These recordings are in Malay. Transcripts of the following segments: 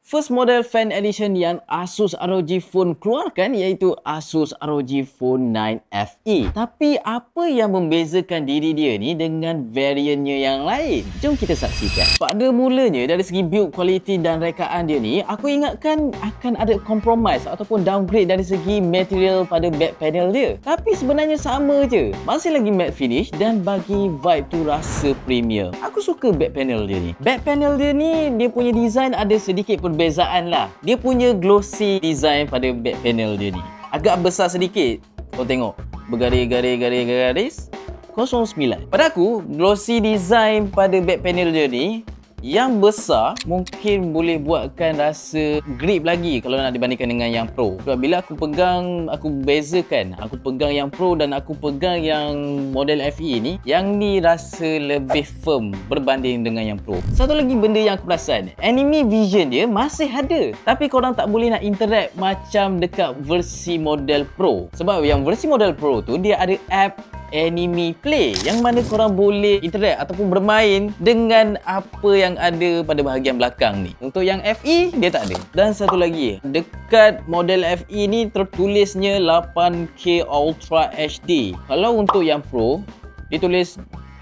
First model fan edition yang Asus ROG Phone keluarkan iaitu Asus ROG Phone 9 FE. Tapi apa yang membezakan diri dia ni dengan variannya yang lain? Jom kita saksikan. Pada mulanya dari segi build quality dan rekaan dia ni, aku ingatkan akan ada compromise ataupun downgrade dari segi material pada back panel dia. Tapi sebenarnya sama je. Masih lagi matte finish dan bagi vibe tu rasa premium. Aku suka back panel dia ni. Back panel dia ni, dia punya design ada sedikit perbezaan lah. Dia punya glossy design pada back panel dia ni. Agak besar sedikit. Kau tengok. Bergaris-garis 09. Pada aku, glossy design pada back panel dia ni yang besar mungkin boleh buatkan rasa grip lagi kalau nak dibandingkan dengan yang Pro. Sebab bila aku pegang, aku bezakan. Aku pegang yang Pro dan aku pegang yang model FE ni, yang ni rasa lebih firm berbanding dengan yang Pro. Satu lagi benda yang aku perasan, anime vision dia masih ada. Tapi korang tak boleh nak interact macam dekat versi model Pro. Sebab yang versi model Pro tu dia ada app Anime Play yang mana korang boleh interact ataupun bermain dengan apa yang ada pada bahagian belakang ni. Untuk yang FE dia tak ada. Dan satu lagi, dekat model FE ni tertulisnya 8K Ultra HD. Kalau untuk yang Pro ditulis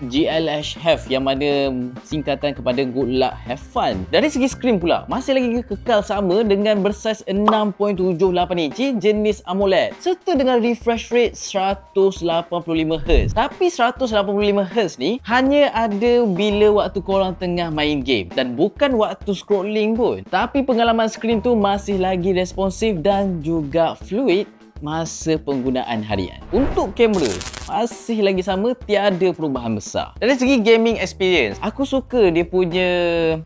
GLHF yang mana singkatan kepada Good Luck Have Fun. Dari segi skrin pula masih lagi kekal sama dengan bersaiz 6.78 inci jenis AMOLED serta dengan refresh rate 185Hz. Tapi 185Hz ni hanya ada bila waktu korang tengah main game dan bukan waktu scrolling pun. Tapi pengalaman skrin tu masih lagi responsif dan juga fluid masa penggunaan harian. Untuk kamera masih lagi sama, tiada perubahan besar. Dari segi gaming experience, aku suka dia punya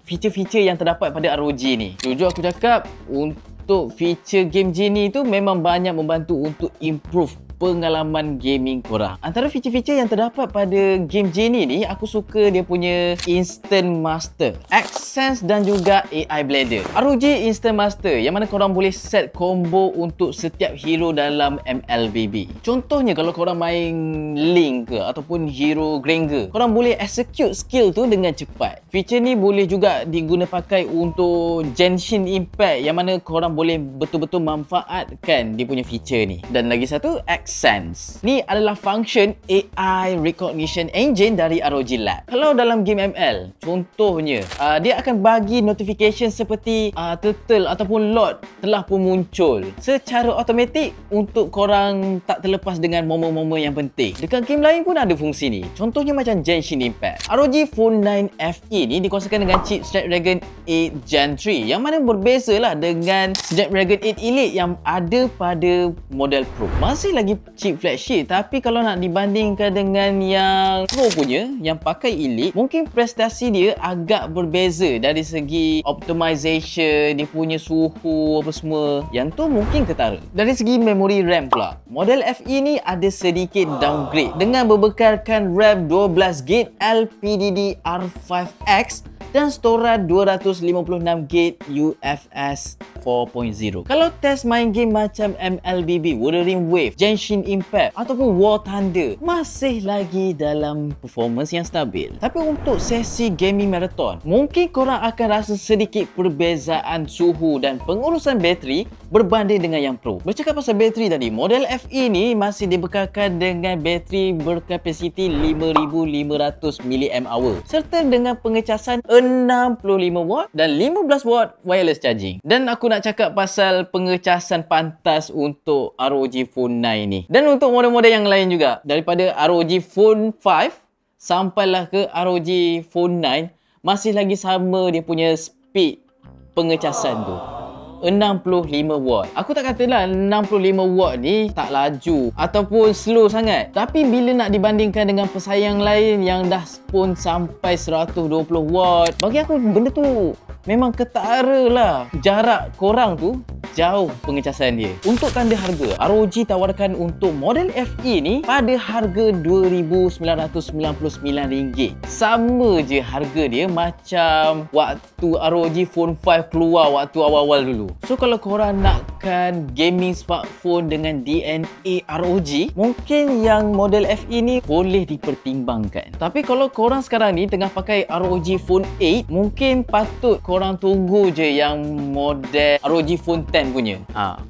feature-feature yang terdapat pada ROG ni. Jujur aku cakap, untuk feature game Genie tu memang banyak membantu untuk improve pengalaman gaming korang. Antara feature-feature yang terdapat pada game Genie ni, aku suka dia punya Instant Master, Accents dan juga AI Blader. ROG Instant Master yang mana korang boleh set combo untuk setiap hero dalam MLBB. Contohnya kalau korang main Link ke ataupun hero Granger, korang boleh execute skill tu dengan cepat. Feature ni boleh juga diguna pakai untuk Genshin Impact yang mana korang boleh betul-betul manfaatkan dia punya feature ni. Dan lagi satu, Accents. Ni adalah function AI Recognition Engine dari ROG Lab. Kalau dalam game ML, contohnya, dia akan bagi notification seperti turtle ataupun lot telah pun muncul secara automatik untuk korang tak terlepas dengan momen-momen yang penting. Dekat game lain pun ada fungsi ni. Contohnya macam Genshin Impact. ROG Phone 9 FE ni dikuasakan dengan chip Snapdragon 8 Gen 3 yang mana berbezalah dengan Snapdragon 8 Elite yang ada pada model Pro. Masih lagi chip flagship, tapi kalau nak dibandingkan dengan yang Pro punya, yang pakai Elite, mungkin prestasi dia agak berbeza dari segi optimization, dia punya suhu apa semua. Yang tu mungkin ketara. Dari segi memori RAM pula, model FE ni ada sedikit downgrade dengan berbekalkan RAM 12GB LPDDR5X dan storage 256GB UFS 4.0. Kalau test main game macam MLBB, Wuthering Wave, Genshin Impact ataupun War Thunder, masih lagi dalam performance yang stabil. Tapi untuk sesi gaming marathon, mungkin korang akan rasa sedikit perbezaan suhu dan pengurusan bateri berbanding dengan yang Pro. Bercakap pasal bateri tadi, model FE ni masih dibekalkan dengan bateri berkapasiti 5500 mAh serta dengan pengecasan 65W dan 15W wireless charging. Dan aku nak cakap pasal pengecasan pantas untuk ROG Phone 9 ni. Dan untuk model-model yang lain juga, daripada ROG Phone 5 sampailah ke ROG Phone 9, masih lagi sama dia punya speed pengecasan tu. 65W. Aku tak katalah 65W ni tak laju ataupun slow sangat. Tapi bila nak dibandingkan dengan pesaing lain yang dah pun sampai 120W, bagi aku benda tu memang ketara lah. Jarak korang tu jauh pengecasan dia. Untuk tanda harga, ROG tawarkan untuk model FE ni pada harga RM2,999. Sama je harga dia macam waktu ROG Phone 5 keluar waktu awal-awal dulu. So kalau korang nakkan gaming smartphone dengan DNA ROG, mungkin yang model FE ni boleh dipertimbangkan. Tapi kalau korang sekarang ni tengah pakai ROG Phone 8, mungkin patut korang tunggu je yang model ROG Phone 10 punya.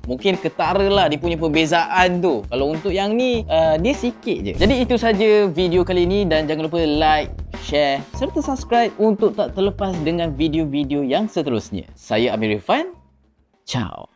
Mungkin ketara lah dia punya perbezaan tu. Kalau untuk yang ni, dia sikit je. Jadi itu saja video kali ini dan jangan lupa like, share serta subscribe untuk tak terlepas dengan video-video yang seterusnya. Saya Amir Irfan. Ciao.